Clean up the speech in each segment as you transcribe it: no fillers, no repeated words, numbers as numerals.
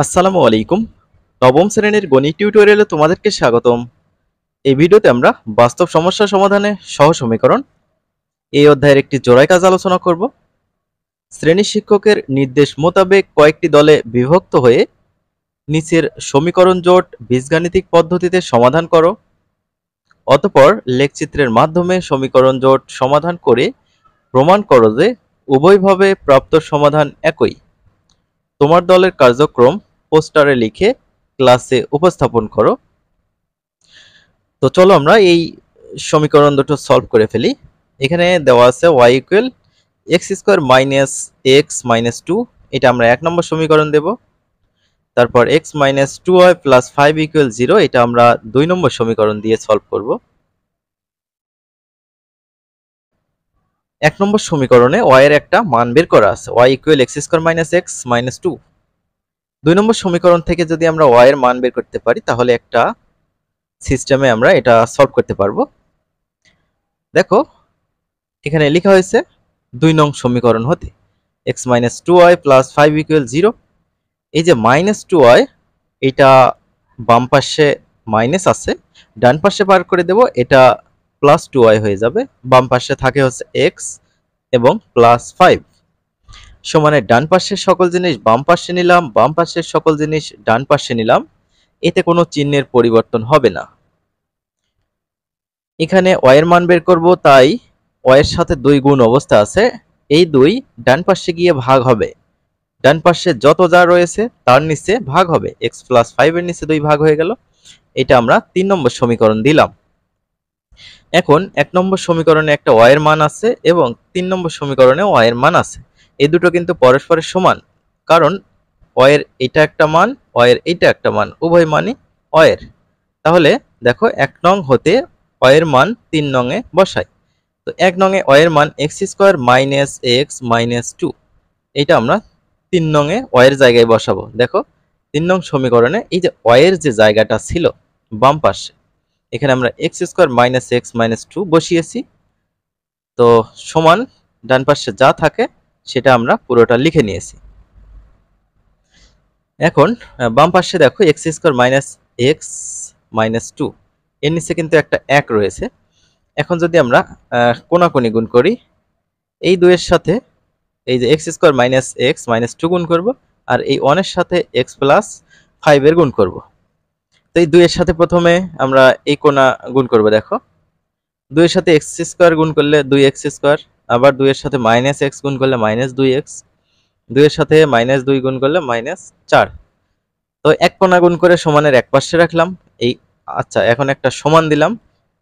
আসসালামু আলাইকুম। নবম শ্রেণীর গণিত টিউটোরিয়ালে তোমাদেরকে স্বাগতম। এই ভিডিওতে আমরা বাস্তব সমস্যা সমাধানে সহজ সমীকরণ এই অধ্যায়ের একটি জোড়ায় কাজ আলোচনা করব। শ্রেণী শিক্ষকের নির্দেশ মোতাবেক কয়েকটি দলে বিভক্ত হয়ে নিচের সমীকরণ জোট বীজগাণিতিক পদ্ধতিতে সমাধান করো। অতঃপর লেখচিত্রের মাধ্যমে সমীকরণ জোট সমাধান করে প্রমাণ করো যে উভয়ভাবে প্রাপ্ত সমাধান একই। তোমার দলের কার্যক্রম পোস্টারে লিখে ক্লাসে উপস্থাপন করো। তো চলো আমরা এই সমীকরণ দুটো সলভ করে ফেলি। এখানে দেওয়া আছে y equal x square minus x minus two, এটা আমরা 1 নম্বর সমীকরণ দেব। তারপর x minus two y plus five equal zero, এটা আমরা 2 নম্বর সমীকরণ দিয়ে সলভ করব। 1 নম্বর সমীকরণে y এর একটা মান বের করা আছে, y equal x square minus x minus two. 2 নম্বর সমীকরণ থেকে যদি আমরা y এর মান বের করতে পারি তাহলে একটা সিস্টেমে আমরা এটা সলভ করতে পারবো। দেখো এখানে লেখা হয়েছে 2 নং সমীকরণ হতে x minus two y plus five equal zero. এই যে মাইনাস টু ওয়াই, এটা বাম পাশে মাইনাস আছে, ডান পাশে পার করে দেব, এটা প্লাস টু ওয়াই হয়ে যাবে। বাম পাশে থাকে হচ্ছে x এবং প্লাস ফাইভ, সমানে ডান পাশের সকল জিনিস বাম পাশে নিলাম, বাম পাশের সকল জিনিস ডান পাশে নিলাম, এতে কোনো চিহ্নের পরিবর্তন হবে না। এখানে y এর মান বের করব, তাই y এর সাথে 2 গুণ অবস্থা আছে, এই 2 ডান পাশে গিয়ে ভাগ হবে, ডান পাশে যত যা রয়েছে তার নিচে ভাগ হবে, x প্লাস ফাইভ এর নিচে 2 ভাগ হয়ে গেল। এটা আমরা 3 নম্বর সমীকরণ দিলাম। এখন 1 নম্বর সমীকরণে একটা y এর মান আছে এবং 3 নম্বর সমীকরণে y এর মান আছে। এই দুটো কিন্তু পরস্পরের সমান, কারণ y এর এটা একটা মান, y এর এটা একটা মান, উভয় মানই y এর। তাহলে দেখো 1 নং হতে y এর মান 3 নং এ বসাই। তো 1 নং এ y এর মান x square minus x minus two, এইটা আমরা 3 নং এ y এর জায়গায় বসাবো। দেখো 3 নং সমীকরণে এই যে y এর যে জায়গাটা ছিল বাম পাশে, এখানে আমরা x square minus x minus two বসিয়েছি। তো সমান ডান পাশে যা থাকে সেটা আমরা পুরোটা লিখে নিয়েছি। এখন বাম পাশে দেখো x square minus x minus two, এর নিচে কিন্তু একটা 1 রয়েছে। এখন যদি আমরা কোনাকুনি গুণ করি, এই 2 এর সাথে এই যে x square minus x minus two গুণ করবো, আর এই 1 এর সাথে এক্স প্লাস ফাইভ এর গুণ করব। তো এই 2 এর সাথে প্রথমে আমরা এই কোনা গুণ করব। দেখো 2 এর সাথে এক্স স্কোয়ার গুণ করলে 2x স্কোয়ার, আবার 2 এর সাথে মাইনাস এক্স গুণ করলে মাইনাস 2x, 2 এর সাথে মাইনাস 2 গুণ করলে মাইনাস 4। তো এক কোনা গুণ করে সমানের এক পাশে রাখলাম এই। আচ্ছা, এখন একটা সমান দিলাম,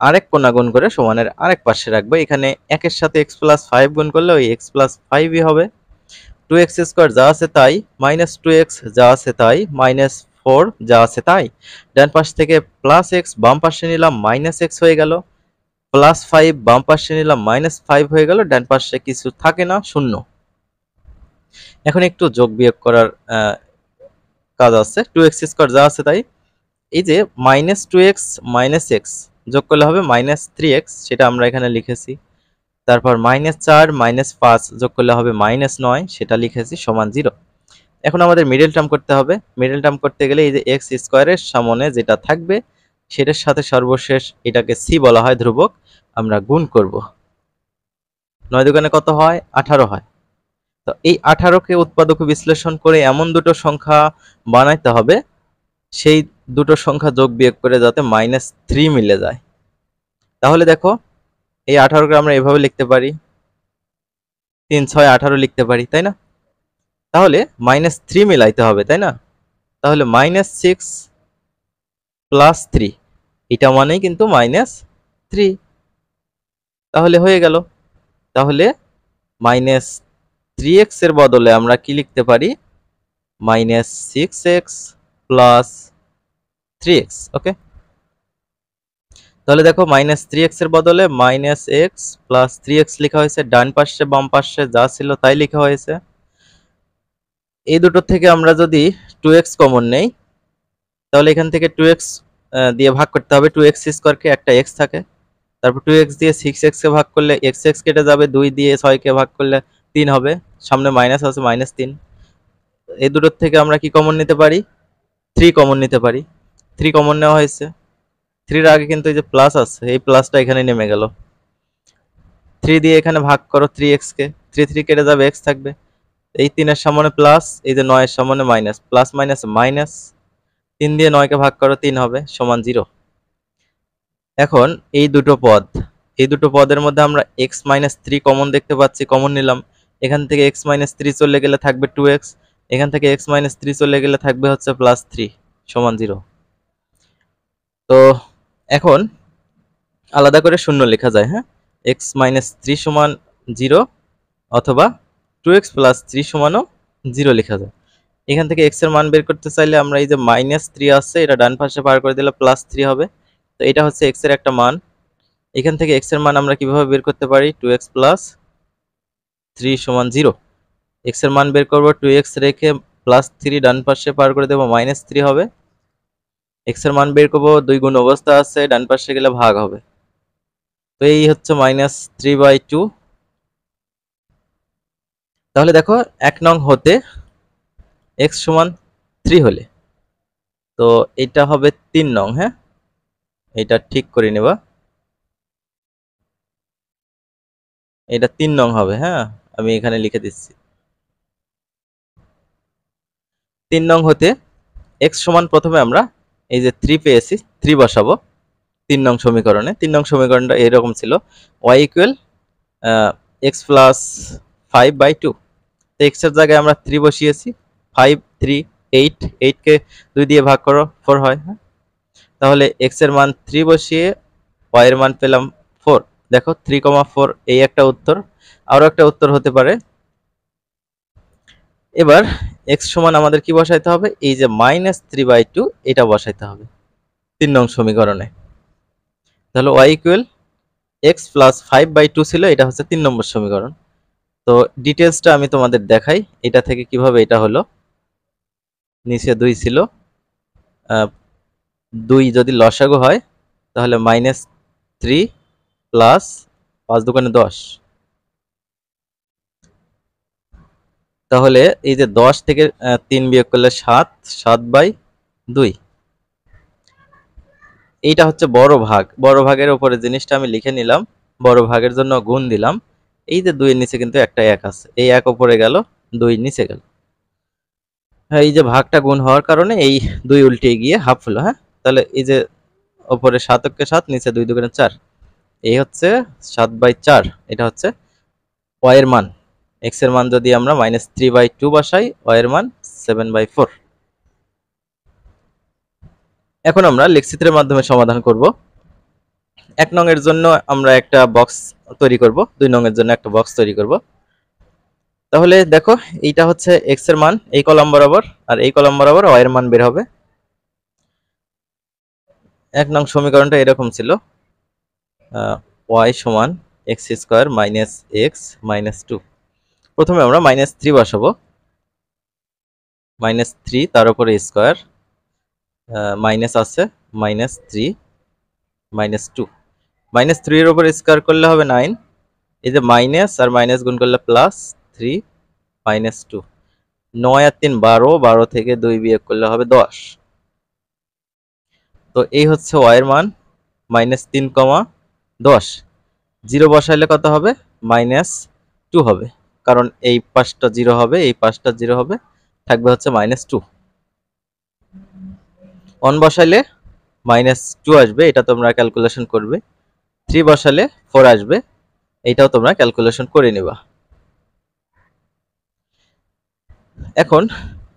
আরেক কোনা গুণ করে সমানের আরেক পাশে রাখবো। এখানে 1 এর সাথে x প্লাস ফাইভ গুণ করলে ওই x প্লাস ফাইভই হবে। 2x স্কোয়ার যা আছে তাই, মাইনাস 2x যা আছে তাই, মাইনাস 4 যা আছে তাই, ডান পাশ থেকে প্লাস এক্স বাম পাশে নিলাম মাইনাস এক্স হয়ে গেল, প্লাস ফাইভ বাম পাশে নিলাম মাইনাস ফাইভ হয়ে গেল, ডান পাশে কিছু থাকে না, শূন্য। এখন একটু যোগ বিয়োগ করার কাজ আছে। 2x স্কোয়ার যা আছে তাই, এই যে মাইনাস 2x মাইনাস এক্স যোগ করলে হবে মাইনাস 3x, সেটা আমরা এখানে লিখেছি। তারপর মাইনাস 4 মাইনাস 5 যোগ করলে হবে মাইনাস 9, সেটা লিখেছি, সমান 0। এখন আমাদের মিডল টার্ম করতে হবে। মিডল টার্ম করতে গেলে এই যে এক্স স্কোয়ারের সামনে যেটা থাকবে সেটার সাথে সর্বশেষ এটাকে সি বলা হয়, ধ্রুবক, আমরা গুণ করব। 9 দুগুণে কত হয়? 18 হয়। তো এই 18কে উৎপাদক বিশ্লেষণ করে এমন দুটো সংখ্যা বানাইতে হবে, সেই দুটো সংখ্যা যোগ বিয়োগ করে যাতে মাইনাস 3 মিলে যায়। তাহলে দেখো এই 18কে আমরা এভাবে লিখতে পারি, 3 6 18 লিখতে পারি, তাই না? তাহলে মাইনাস 3 মিলাইতে হবে, তাই না? তাহলে মাইনাস 6 প্লাস 3, এটা মানেই কিন্তু মাইনাস 3, তাহলে হয়ে গেল। তাহলে মাইনাস 3x এর বদলে আমরা কি লিখতে পারি? Minus 6x plus 3x। ওকে, তাহলে দেখো মাইনাস 3x এর বদলে মাইনাস এক্স প্লাস 3x লেখা হয়েছে, ডান পাশে বাম পাশে যা ছিল তাই লেখা হয়েছে। এই দুটো থেকে আমরা যদি 2x কমন নেই, তাহলে এখান থেকে 2x দিয়ে ভাগ করতে হবে। 2x স্কোয়ারকে একটা x থাকে, তারপর 2x দিয়ে 6x কে ভাগ করলে x কেটে যাবে, 2 দিয়ে 6 কে ভাগ করলে 3 হবে, সামনে মাইনাস আছে, মাইনাস 3। এই দুটোর থেকে আমরা কি কমন নিতে পারি? 3 কমন নিতে পারি। 3 কমন নেওয়া হয়েছে। 3 এর আগে কিন্তু এই যে প্লাস আছে, এই প্লাসটা এখানে নেমে গেল। 3 দিয়ে এখানে ভাগ করো 3x কে, 3 3 কেটে যাবে, x থাকবে। এই 3 এর সামনে প্লাস, এই যে 9 এর সামনে মাইনাস, প্লাস মাইনাস মাইনাস। 3 দিয়ে 9 কে ভাগ করো, 3 হবে, সমান 0। এখন এই দুটো পদের মধ্যে আমরা x মাইনাস 3 কমন দেখতে পাচ্ছি, কমন নিলাম। এখান থেকে x মাইনাস 3 চলে গেলে থাকবে 2x, এখান থেকে x মাইনাস 3 চলে গেলে থাকবে হচ্ছে প্লাস 3 সমান 0। তো এখন আলাদা করে শূন্য লেখা যায়, হ্যাঁ, x মাইনাস 3 সমান 0 অথবা 2x প্লাস 3 সমানও 0 লেখা যায়। এখান থেকে x এর মান বের করতে চাইলে আমরা এই যে মাইনাস 3 আছে, এটা ডান পাশে পার করে দিলে প্লাস 3 হবে। তো এটা হচ্ছে x এর একটা মান। এখান থেকে x এর মান আমরা কিভাবে বের করতে পারি? 2x প্লাস 3 সমান 0। x এর মান বের করব, 2x রেখে প্লাস 3 ডান পাশে পার করে দেবো, মাইনাস 3 হবে। x এর মান বের করব, 2 গুণ অবস্থা আছে, ডান পাশে গেলে ভাগ হবে। তো এই হচ্ছে মাইনাস 3/2। তাহলে দেখো 1 নং হতে x সমান 3 হলে তো এটা হবে 3 নং। হ্যাঁ, এটা ঠিক করে নেবা, এটা 3 নং হবে। হ্যাঁ, আমি এখানে লিখে দিচ্ছি। 3 নং হতে x সমান, প্রথমে আমরা এই যে 3 পেয়েছি, 3 বসাবো 3 নং সমীকরণে। 3 নং সমীকরণটা এরকম ছিল, y ইকুয়াল x প্লাস 5/2। তো x এর জায়গায় আমরা 3 বসিয়েছি, 5 3 8, 8 কে 2 দিয়ে ভাগ করো, 4 হয়। হ্যাঁ, তাহলে x এর মান 3 বসিয়ে y এর মান পেলাম 4। দেখো 3,4, এই একটা উত্তর। আরো একটা উত্তর হতে পারে। এবার x সমান আমাদের কি বসাইতে হবে? এই যে মাইনাস 3/2, এটা বসাইতে হবে 3 নং সমীকরণে। তাহলে y ইকুয়াল x প্লাস 5/2 ছিল, এটা হচ্ছে 3 নম্বর সমীকরণ। তো ডিটেলসটা আমি তোমাদের দেখাই, এটা থেকে কিভাবে এটা হলো। নিচে 2 ছিল, 2 যদি লসাগু হয় তাহলে মাইনাস 3 প্লাস 5 দুগুণে 10। তাহলে এই যে 10 থেকে 3 বিয়োগ করলে 7, 7/2। এইটা হচ্ছে বড় ভাগ। বড় ভাগের উপরে জিনিসটা আমি লিখে নিলাম, বড় ভাগের জন্য গুণ দিলাম। এই যে 2 এর নিচে কিন্তু একটা 1 আছে, এই 1 উপরে গেল, 2 নিচে গেল। হ্যাঁ, এই যে ভাগটা গুণ হওয়ার কারণে এই 2 উল্টে গিয়ে হাফ হলো। হ্যাঁ, তাহলে এই যে উপরে 7 কে 7, নিচে 2 দুগুণে 4, এই হচ্ছে 7/4। এটা হচ্ছে y এর মান। x এর মান যদি আমরা মাইনাস 3/2 বসাই, y এর মান 7/4। এখন আমরা লেখচিত্রের মাধ্যমে সমাধান করব। 1 নং এর জন্য আমরা একটা বক্স তৈরি করব, 2 নং এর জন্য একটা বক্স তৈরি করব। তাহলে দেখো, এইটা হচ্ছে x এর মান এই কলাম বরাবর, আর এই কলাম বরাবর y এর মান বের হবে। 1 নং সমীকরণটা এরকম ছিল, y সমান x square minus x minus 2। প্রথমে আমরা মাইনাস 3 বসাবো, মাইনাস 3 তার উপরে স্কয়ার, মাইনাস আছে, মাইনাস 3 মাইনাস 2। মাইনাস 3 এর উপর স্কয়ার করলে হবে 9, এই যে মাইনাস আর মাইনাস গুণ করলে প্লাস 3 মাইনাস 2। 9 আর 3 12, 12 থেকে 2 বিয়োগ করলে হবে 10। তো এই হচ্ছে y এর মান, মাইনাস 3,10। 0 বসাইলে কত হবে? মাইনাস 2 হবে, কারণ এই পাশটা 0 হবে, এই পাশটা 0 হবে, থাকবে হচ্ছে মাইনাস 2। 1 বসাইলে মাইনাস 2 আসবে, এটা তোমরা ক্যালকুলেশন করবে। 3 বসালে 4 আসবে, এইটাও তোমরা ক্যালকুলেশন করে নিবা। এখন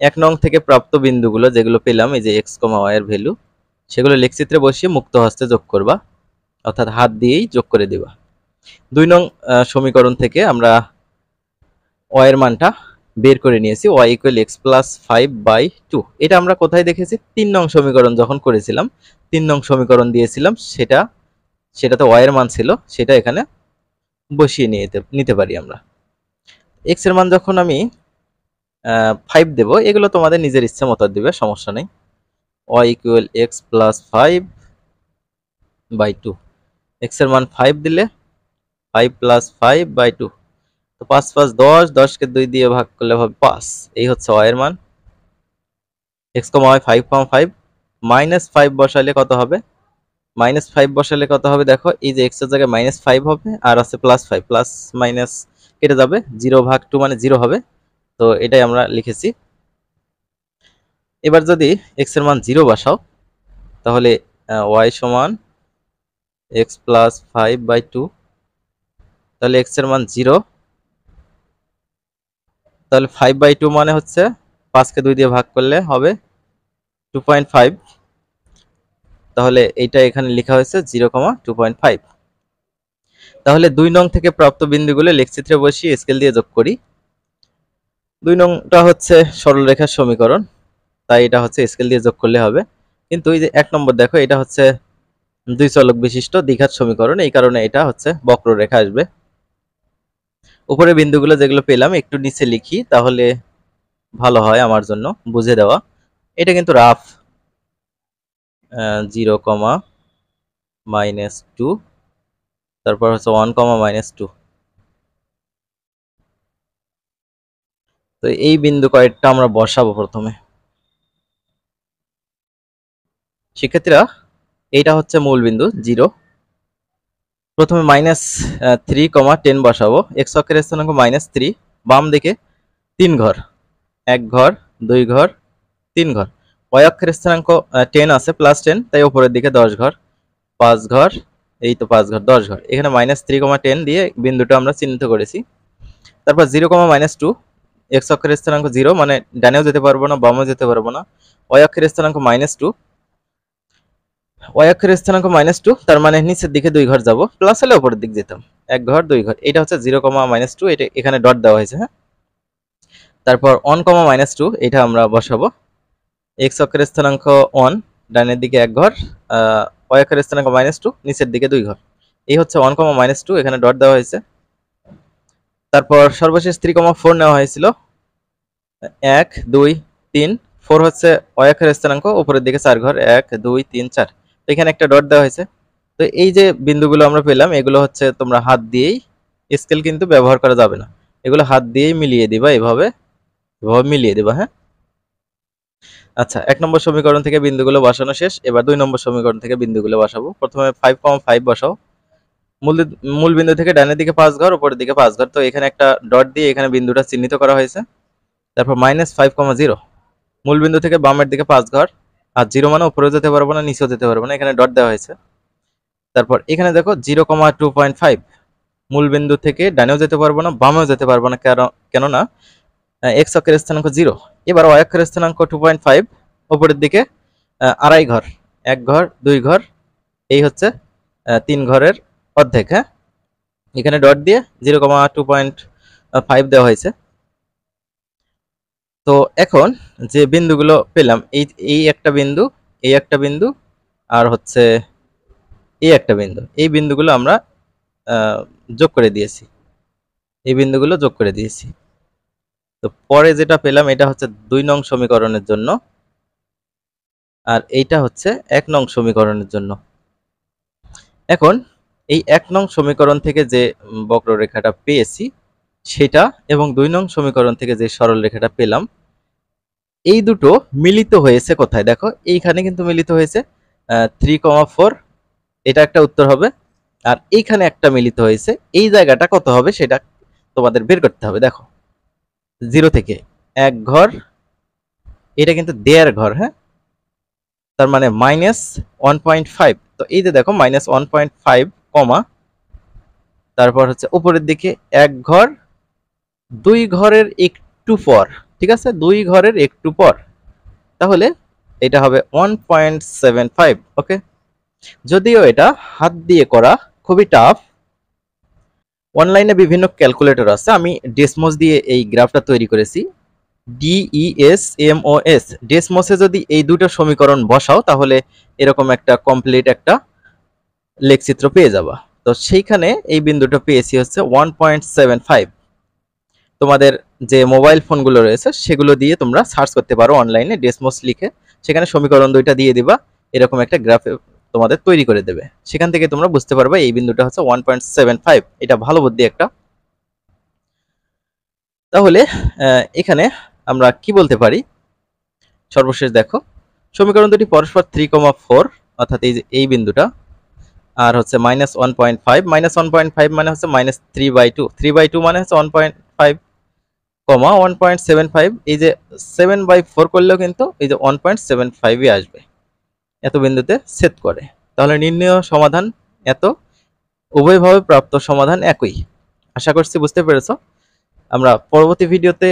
1 নং থেকে প্রাপ্ত বিন্দুগুলো যেগুলো পেলাম, এই যে x, y এর ভ্যালু, সেগুলো লেখচিত্রে বসিয়ে মুক্ত হস্তে যোগ করবা, অর্থাৎ হাত দিয়েই যোগ করে দিবা। 2 নং সমীকরণ থেকে আমরা y এর মানটা বের করে নিয়েছি, y ইকুয়াল x প্লাস 5/2। এটা আমরা কোথায় দেখেছি? 3 নং সমীকরণ যখন করেছিলাম, 3 নং সমীকরণ দিয়েছিলাম, সেটাতে y এর মান ছিল, সেটা এখানে বসিয়ে নিতে পারি আমরা। x এর মান যখন আমি 5 দেব, এগুলো তোমাদের নিজের ইচ্ছে মতো দিবে, সমস্যা নেই। y equal x plus 5/2। x এর মান 5 দিলে 5 প্লাস 5/2, তো 5 5 10, 10 কে 2 দিয়ে ভাগ করলে হবে 5। এই হচ্ছে y এর মান। এক্স কমা ওয়াই 5,5 -5 বসালে কত হবে? -5 বসালে কত হবে দেখো, এই যে এক্স এর জায়গায় -5 হবে আর আছে +5, প্লাস মাইনাস কেটে যাবে, 0/2 মানে 0 হবে। তো এটাই আমরা লিখেছি। এবার যদি এক্স এর মান 0 বসাও তাহলে ওয়াই সমান এক্স প্লাস 5/2, তাহলে এক্স এর মান 0, তাহলে 5/2 মানে হচ্ছে 5 কে 2 দিয়ে ভাগ করলে হবে 2.5, তাহলে এইটা এখানে লেখা হয়েছে 0,2.5। তাহলে 2 নং থেকে প্রাপ্ত বিন্দুগুলো লেখচিত্রে বসিয়ে স্কেল দিয়ে যোগ করি। 2 নংটা হচ্ছে সরলরেখার সমীকরণ, তাই এটা হচ্ছে স্কেল দিয়ে যোগ করলে হবে। কিন্তু এই যে 1 নম্বর দেখো, এটা হচ্ছে দুই চলক বিশিষ্ট দ্বিঘাত সমীকরণ, এই কারণে এটা হচ্ছে বক্ররেখা আসবে। উপরে বিন্দুগুলো যেগুলো পেলাম একটু নিচে লিখি, তাহলে ভালো হয় আমার জন্য বুঝে দেওয়া। এটা কিন্তু রাফ, 0,-2, তারপর হচ্ছে 1,-2। তো এই বিন্দু কয়েকটা আমরা বসাবো প্রথমে। শিক্ষার্থীরা, এইটা হচ্ছে মূল বিন্দু 0। প্রথমে -3,10 বসাবো। এক্স অক্ষের স্থানাঙ্ক -3, বাম দিকে 3 ঘর, 1 ঘর, 2 ঘর, 3 ঘর। ওয়াই অক্ষের স্থানাঙ্ক 10 আছে, +10, তাই উপরের দিকে 10 ঘর, 5 ঘর, এই তো 5 ঘর, 10 ঘর। এখানে -3,10 দিয়ে বিন্দুটা আমরা চিহ্নিত করেছি। তারপর 0,-2, এক্স অক্ষের স্থানাঙ্ক 0 মানে ডানেও যেতে পারবো না, বামেও যেতে পারবো না। ওয়াই অক্ষের স্থানাঙ্ক -2, ওয়াই অক্ষের স্থানাঙ্ক -2, তার মানে নিচের দিকে 2 ঘর যাব, প্লাস হলে উপরের দিকে যেতাম, 1 ঘর, 2 ঘর। এটা হচ্ছে 0,-2, এটা এখানে ডট দেওয়া হয়েছে, হ্যাঁ। তারপর 1,-2, এটা আমরা বসাবো। এক্স অক্ষের স্থানাঙ্ক 1, ডানের দিকে 1 ঘর, ওয়াই অক্ষের স্থানাঙ্ক -2, নিচের দিকে 2 ঘর। এই হচ্ছে 1,-2, এখানে ডট দেওয়া হয়েছে। তারপর সর্বশেষ 3,4 নেওয়া হয়েছিল, 1, 2, 3, 4 হচ্ছে ওয়াই অক্ষের স্থানাঙ্ক, উপরের দিকে 4 ঘর, 1, 2, 3, 4। এখানে একটা ডট দেওয়া হয়েছে। তো এই যে বিন্দুগুলো আমরা পেলাম, এগুলো হচ্ছে তোমরা হাত দিয়েই, স্কেল কিন্তু ব্যবহার করা যাবে না, এগুলো হাত দিয়েই মিলিয়ে দিবা, এভাবে এভাবে মিলিয়ে দিবা, হ্যাঁ। আচ্ছা, 1 নম্বর সমীকরণ থেকে বিন্দুগুলো বসানো শেষ। এবার 2 নম্বর সমীকরণ থেকে বিন্দুগুলো বসাবো। প্রথমে 5,5 বসাও। মূল মূল বিন্দু থেকে ডানের দিকে 5 ঘর, উপরের দিকে 5 ঘর। তো এখানে একটা ডট দিয়ে এখানে বিন্দুটা চিহ্নিত করা হয়েছে। তারপর -5,0, মূল বিন্দু থেকে বামের দিকে 5 ঘর, আর 0 মানে উপরেও যেতে পারবো না, নিচেও যেতে পারবো না, এখানে ডট দেওয়া হয়েছে। তারপর এখানে দেখো 0,2.5, মূল বিন্দু থেকে ডানেও যেতে পারবো না, বামেও যেতে পারবো না, কেননা এক্স অক্ষের স্থানাঙ্ক 0। এবার ওয়াই অক্ষের স্থানাঙ্ক 2.5, উপরের দিকে 2.5 ঘর, 1 ঘর, 2 ঘর, এই হচ্ছে 3 ঘরের অর্ধেক, হ্যাঁ। এখানে ডট দিয়ে 0,2.5 দেওয়া হয়েছে। তো এখন যে বিন্দুগুলো পেলাম, এই একটা বিন্দু, এই একটা বিন্দু, আর হচ্ছে এই একটা বিন্দু, এই বিন্দুগুলো আমরা যোগ করে দিয়েছি, এই বিন্দুগুলো যোগ করে দিয়েছি। তো পরে যেটা পেলাম এটা হচ্ছে 2 নং সমীকরণের জন্য, আর এইটা হচ্ছে 1 নং সমীকরণের জন্য। এখন এই 1 নং সমীকরণ থেকে যে বক্ররেখাটা পেয়েছি সেটা, এবং 2 নং সমীকরণ থেকে যে সরল রেখাটা পেলাম, এই দুটো মিলিত হয়েছে কোথায় দেখো, এইখানে কিন্তু মিলিত হয়েছে 3,4, এটা একটা উত্তর হবে। আর এইখানে একটা মিলিত হয়েছে, এই জায়গাটা কত হবে সেটা তোমাদের বের করতে হবে। দেখো 0 থেকে 1 ঘর, এটা কিন্তু 1.5 ঘর, হ্যাঁ, তার মানে -1.5। তো এই যে দেখো -1.5 কমা, তারপর হচ্ছে উপরের দিকে 1 ঘর, 2 ঘরের একটু পর, ঠিক আছে, 2 ঘরের একটু পর, তাহলে এটা হবে 1.75। ওকে, যদিও এটা হাত দিয়ে করা খুবই টাফ, অনলাইনে বিভিন্ন ক্যালকুলেটর আছে, আমি ডেসমোস দিয়ে এই গ্রাফটা তৈরি করেছি। DESMOS, ডেসমোসে যদি এই দুটো সমীকরণ বসাও তাহলে এরকম একটা কমপ্লিট একটা লেখচিত্র পেয়ে যাবা। তো সেইখানে এই বিন্দুটা পেয়েছি হচ্ছে 1.75। তোমাদের যে মোবাইল ফোনগুলো রয়েছে সেগুলো দিয়ে তোমরা সার্চ করতে পারো অনলাইনে, ডেসমোস লিখে, সেখানে সমীকরণ দুইটা দিয়ে দিবা, এরকম একটা গ্রাফে তোমাদের তৈরি করে দেবে। সেখান থেকে তোমরা বুঝতে পারবে এই বিন্দুটা হচ্ছে 1.75। এটা ভালো বুদ্ধি একটা। তাহলে এখানে আমরা কি বলতে পারি, সর্বশেষ দেখো সমীকরণ দুটি পরস্পর 3,4 অর্থাৎ এই যে এই বিন্দুটা আর হচ্ছে -1.5 -1.5 মানে হচ্ছে -3/2 3/2 মানে হচ্ছে 1.5 1.75 এই যে 7/4 করলেও কিন্তু এই যে 1.75ই আসবে, এত বিন্দুতে ছেদ করে। তাহলে নির্ণেয় সমাধান এত, উভয়ভাবে প্রাপ্ত সমাধান একই। আশা করছি বুঝতে পেরেছো। আমরা পরবর্তী ভিডিওতে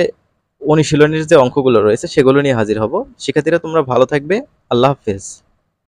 অনুশীলনের যে অঙ্কগুলো রয়েছে সেগুলো নিয়ে হাজির হব। শিক্ষার্থীরা তোমরা ভালো থাকবে। আল্লাহ হাফেজ।